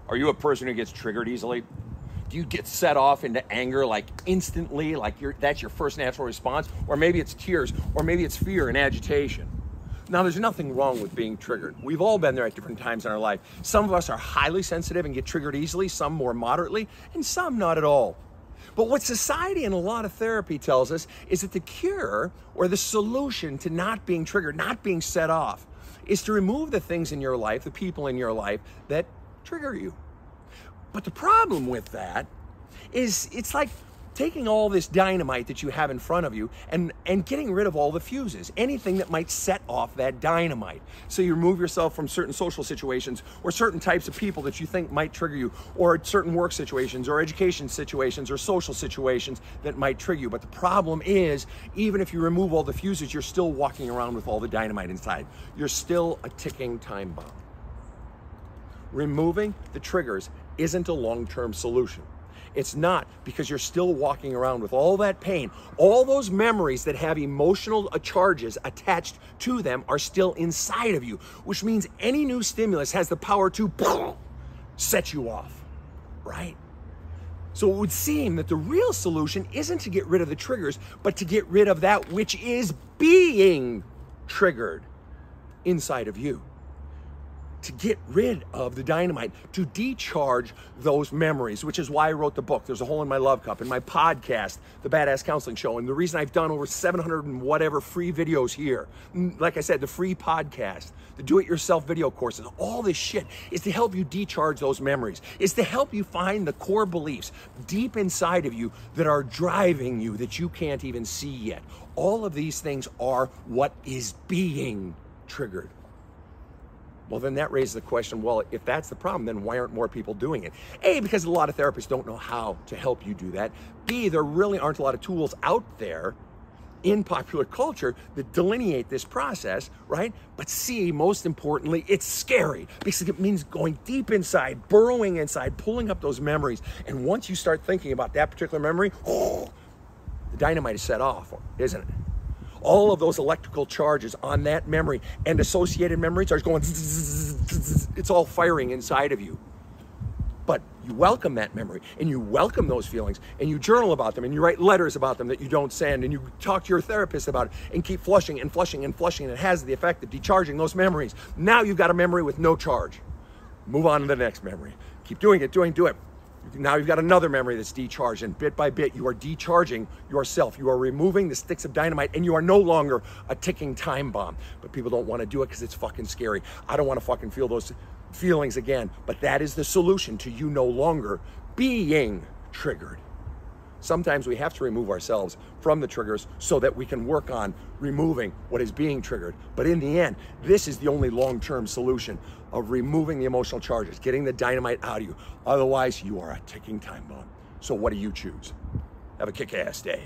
Are you a person who gets triggered easily? Do you get set off into anger like instantly, like that's your first natural response? Or maybe it's tears, or maybe it's fear and agitation. Now, there's nothing wrong with being triggered. We've all been there at different times in our life. Some of us are highly sensitive and get triggered easily, some more moderately, and some not at all. But what society and a lot of therapy tells us is that the cure or the solution to not being triggered, not being set off, is to remove the things in your life, the people in your life that trigger you. But the problem with that is it's like taking all this dynamite that you have in front of you and getting rid of all the fuses, anything that might set off that dynamite. So you remove yourself from certain social situations or certain types of people that you think might trigger you, or certain work situations or education situations or social situations that might trigger you. But the problem is, even if you remove all the fuses, you're still walking around with all the dynamite inside. You're still a ticking time bomb. Removing the triggers isn't a long-term solution. It's not, because you're still walking around with all that pain. All those memories that have emotional charges attached to them are still inside of you, which means any new stimulus has the power to set you off, right? So it would seem that the real solution isn't to get rid of the triggers, but to get rid of that which is being triggered inside of you. To get rid of the dynamite, to decharge those memories, which is why I wrote the book, There's a Hole in My Love Cup, and my podcast, The Badass Counseling Show, and the reason I've done over 700 and whatever free videos here, like I said, the free podcast, the do-it-yourself video courses, all this shit is to help you decharge those memories, is to help you find the core beliefs deep inside of you that are driving you that you can't even see yet. All of these things are what is being triggered. Well, then that raises the question, well, if that's the problem, then why aren't more people doing it? A, because a lot of therapists don't know how to help you do that. B, there really aren't a lot of tools out there in popular culture that delineate this process, right? But C, most importantly, it's scary because it means going deep inside, burrowing inside, pulling up those memories. And once you start thinking about that particular memory, the dynamite is set off, isn't it? All of those electrical charges on that memory and associated memories are going, it's all firing inside of you. But you welcome that memory and you welcome those feelings and you journal about them and you write letters about them that you don't send and you talk to your therapist about it and keep flushing and flushing and flushing, and it has the effect of decharging those memories. Now you've got a memory with no charge. Move on to the next memory. Keep doing it, do it. Now you've got another memory that's decharged, and bit by bit you are decharging yourself. You are removing the sticks of dynamite, and you are no longer a ticking time bomb. But people don't want to do it because it's fucking scary. I don't want to fucking feel those feelings again. But that is the solution to you no longer being triggered. Sometimes we have to remove ourselves from the triggers so that we can work on removing what is being triggered. But in the end, this is the only long-term solution of removing the emotional charges, getting the dynamite out of you. Otherwise, you are a ticking time bomb. So what do you choose? Have a kick-ass day.